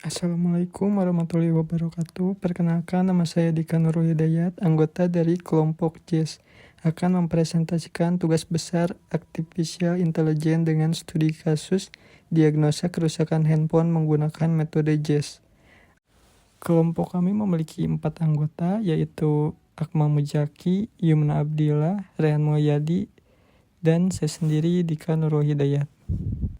Assalamualaikum warahmatullahi wabarakatuh. Perkenalkan, nama saya Dika Nurul Hidayat, anggota dari kelompok JES. Akan mempresentasikan tugas besar Artificial Intelligence dengan studi kasus diagnosa kerusakan handphone menggunakan metode JES. Kelompok kami memiliki 4 anggota, yaitu Akmal Mujaki, Yumna Abdillah, Rehan Mulyadi, dan saya sendiri Dika Nurul Hidayat.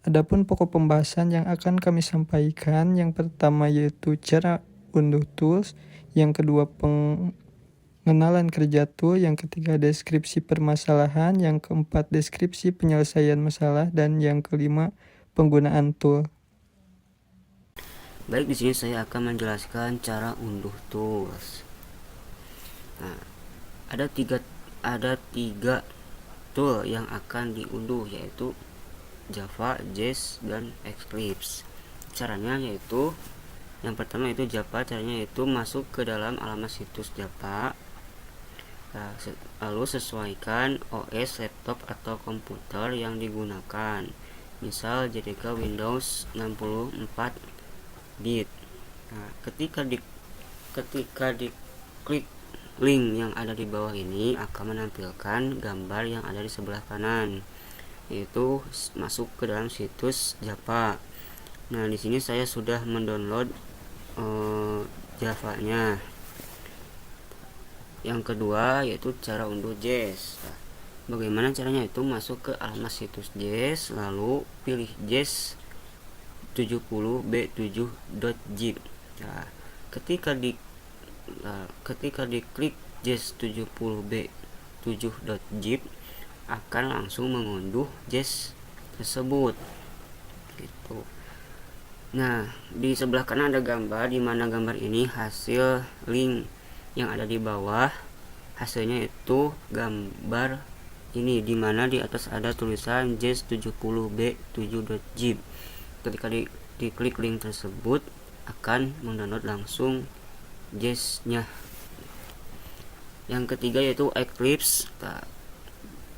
Adapun pokok pembahasan yang akan kami sampaikan, yang pertama yaitu cara unduh tools, yang kedua pengenalan kerja tool, yang ketiga deskripsi permasalahan, yang keempat deskripsi penyelesaian masalah, dan yang kelima penggunaan tool. Baik, di sini saya akan menjelaskan cara unduh tools. Nah, ada tiga tool yang akan diunduh, yaitu Java, JES, dan Eclipse. Caranya yaitu yang pertama yaitu Java, caranya yaitu masuk ke dalam alamat situs Java. Nah, lalu sesuaikan OS laptop atau komputer yang digunakan. Misal JDK Windows 64 bit. Nah, ketika diklik link yang ada di bawah ini akan menampilkan gambar yang ada di sebelah kanan, yaitu masuk ke dalam situs Java. Nah, di sini saya sudah mendownload Java-nya. Yang kedua yaitu cara unduh JES. Nah, bagaimana caranya? Itu masuk ke alamat situs JES, lalu pilih JES 70b7.zip. Nah, ketika diklik JES 70b7.zip akan langsung mengunduh JES tersebut gitu. Nah, di sebelah kanan ada gambar, di mana gambar ini hasil link yang ada di bawah. Hasilnya itu gambar ini, di mana di atas ada tulisan JES 70b7.zip. Ketika diklik link tersebut akan mendownload langsung JES-nya. Yang ketiga yaitu Eclipse,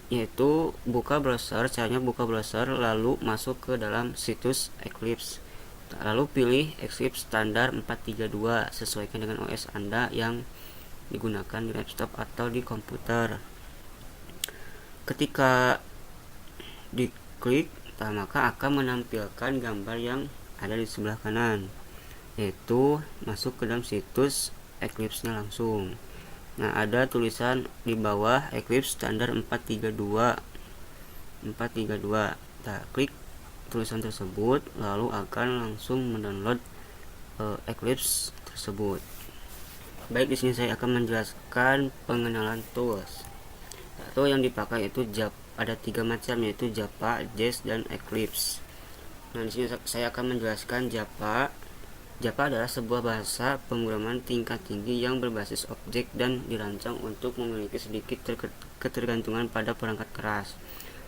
yaitu buka browser. Caranya buka browser lalu masuk ke dalam situs Eclipse, lalu pilih Eclipse standar 432, sesuaikan dengan OS Anda yang digunakan di laptop atau di komputer. Ketika diklik, maka akan menampilkan gambar yang ada di sebelah kanan, yaitu masuk ke dalam situs Eclipse-nya langsung. Nah, ada tulisan di bawah Eclipse standar 432. Nah, klik tulisan tersebut lalu akan langsung mendownload Eclipse tersebut. Baik, di sini saya akan menjelaskan pengenalan tools. Tool yang dipakai itu ada 3 macam, yaitu Java, JES, dan Eclipse. Nah, di sini saya akan menjelaskan Java. Java adalah sebuah bahasa pemrograman tingkat tinggi yang berbasis objek dan dirancang untuk memiliki sedikit ketergantungan pada perangkat keras.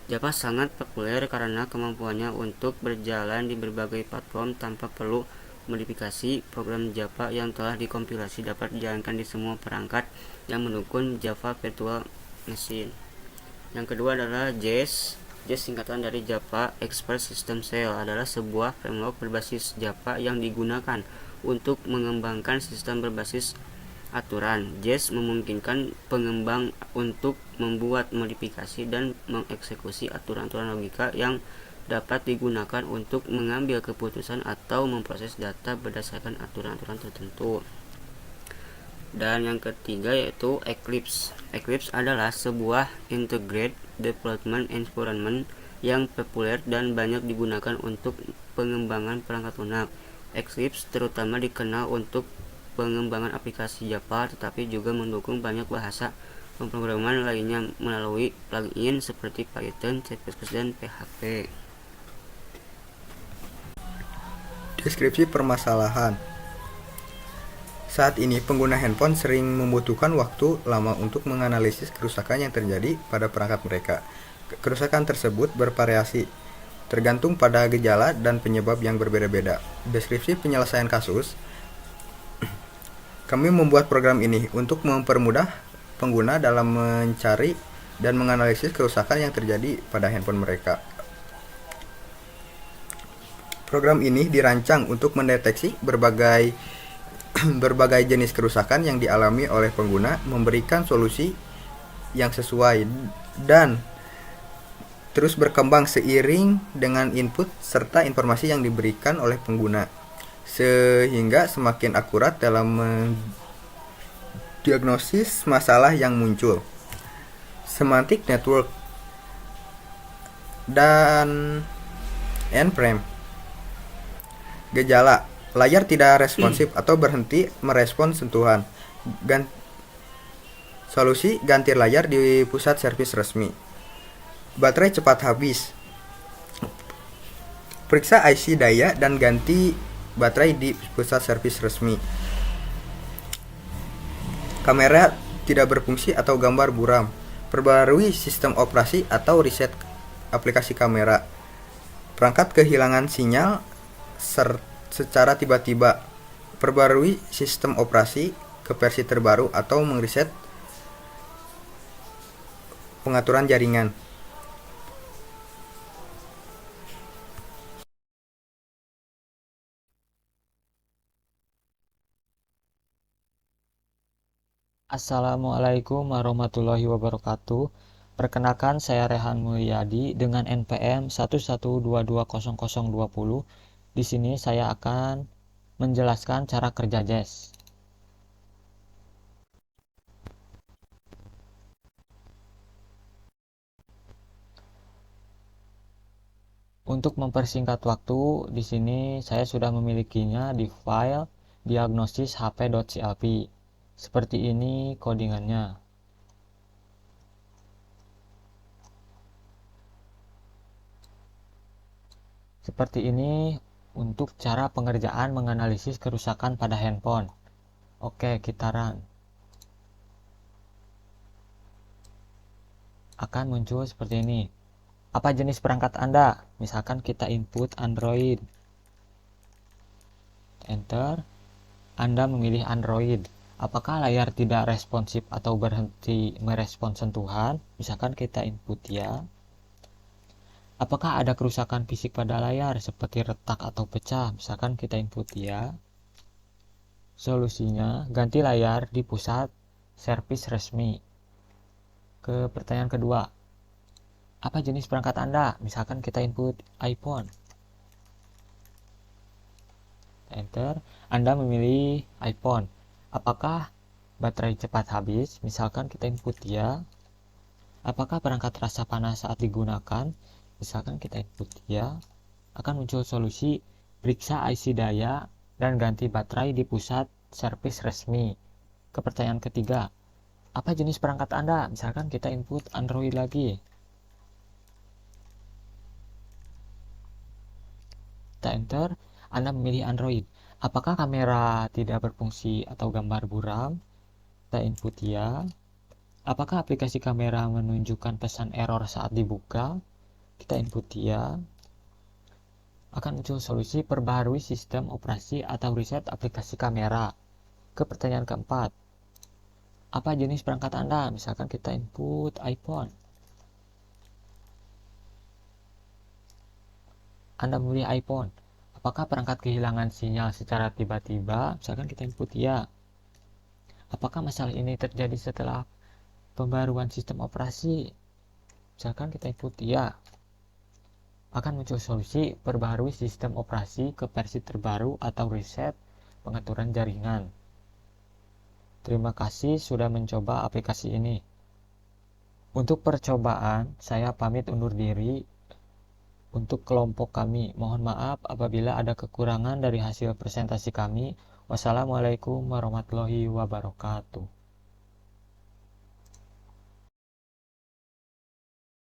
Java sangat populer karena kemampuannya untuk berjalan di berbagai platform tanpa perlu modifikasi. Program Java yang telah dikompilasi dapat dijalankan di semua perangkat yang mendukung Java Virtual Machine. Yang kedua adalah JES. JES singkatan dari Java Express System Cell, adalah sebuah framework berbasis Java yang digunakan untuk mengembangkan sistem berbasis aturan. JES memungkinkan pengembang untuk membuat modifikasi dan mengeksekusi aturan-aturan logika yang dapat digunakan untuk mengambil keputusan atau memproses data berdasarkan aturan-aturan tertentu. Dan yang ketiga yaitu Eclipse. Eclipse adalah sebuah integrated development environment yang populer dan banyak digunakan untuk pengembangan perangkat lunak. Eclipse terutama dikenal untuk pengembangan aplikasi Java, tetapi juga mendukung banyak bahasa pemrograman lainnya melalui plugin seperti Python, C++, dan PHP. Deskripsi permasalahan. Saat ini pengguna handphone sering membutuhkan waktu lama untuk menganalisis kerusakan yang terjadi pada perangkat mereka. Kerusakan tersebut bervariasi, tergantung pada gejala dan penyebab yang berbeda-beda. Deskripsi penyelesaian kasus. Kami membuat program ini untuk mempermudah pengguna dalam mencari dan menganalisis kerusakan yang terjadi pada handphone mereka. Program ini dirancang untuk mendeteksi berbagai berbagai jenis kerusakan yang dialami oleh pengguna, memberikan solusi yang sesuai, dan terus berkembang seiring dengan input serta informasi yang diberikan oleh pengguna, sehingga semakin akurat dalam mendiagnosis masalah yang muncul. Semantic Network dan N-frame. Gejala: layar tidak responsif atau berhenti merespon sentuhan. Solusi: ganti layar di pusat servis resmi. Baterai cepat habis. Periksa IC daya dan ganti baterai di pusat servis resmi. Kamera tidak berfungsi atau gambar buram. Perbarui sistem operasi atau reset aplikasi kamera. Perangkat kehilangan sinyal secara tiba-tiba. Perbarui sistem operasi ke versi terbaru atau mereset pengaturan jaringan. Assalamualaikum warahmatullahi wabarakatuh. Perkenalkan, saya Rehan Mulyadi dengan NPM 1122020. Di sini saya akan menjelaskan cara kerja JAS. Untuk mempersingkat waktu, di sini saya sudah memilikinya di file diagnosis hp.clp. Seperti ini codingannya. Seperti ini untuk cara pengerjaan menganalisis kerusakan pada handphone. Oke, kita run. Akan muncul seperti ini. Apa jenis perangkat Anda? Misalkan kita input Android. Enter. Anda memilih Android. Apakah layar tidak responsif atau berhenti merespon sentuhan? Misalkan kita input ya. Apakah ada kerusakan fisik pada layar seperti retak atau pecah? Misalkan kita input ya. Solusinya, ganti layar di pusat servis resmi. Ke pertanyaan kedua, apa jenis perangkat Anda? Misalkan kita input iPhone. Enter. Anda memilih iPhone. Apakah baterai cepat habis? Misalkan kita input ya. Apakah perangkat terasa panas saat digunakan? Misalkan kita input ya. Akan muncul solusi periksa IC daya dan ganti baterai di pusat servis resmi. Ke pertanyaan ketiga, apa jenis perangkat Anda? Misalkan kita input Android lagi. Kita enter. Anda memilih Android. Apakah kamera tidak berfungsi atau gambar buram? Kita input ya. Apakah aplikasi kamera menunjukkan pesan error saat dibuka? Kita input ya. Akan muncul solusi perbaharui sistem operasi atau reset aplikasi kamera. Ke pertanyaan keempat, apa jenis perangkat Anda? Misalkan kita input iPhone. Anda memilih iPhone. Apakah perangkat kehilangan sinyal secara tiba-tiba? Misalkan kita input ya. Apakah masalah ini terjadi setelah pembaruan sistem operasi? Misalkan kita input ya. Akan muncul solusi perbaharui sistem operasi ke versi terbaru atau reset pengaturan jaringan. Terima kasih sudah mencoba aplikasi ini. Untuk percobaan, saya pamit undur diri. Untuk kelompok kami, mohon maaf apabila ada kekurangan dari hasil presentasi kami. Wassalamualaikum warahmatullahi wabarakatuh.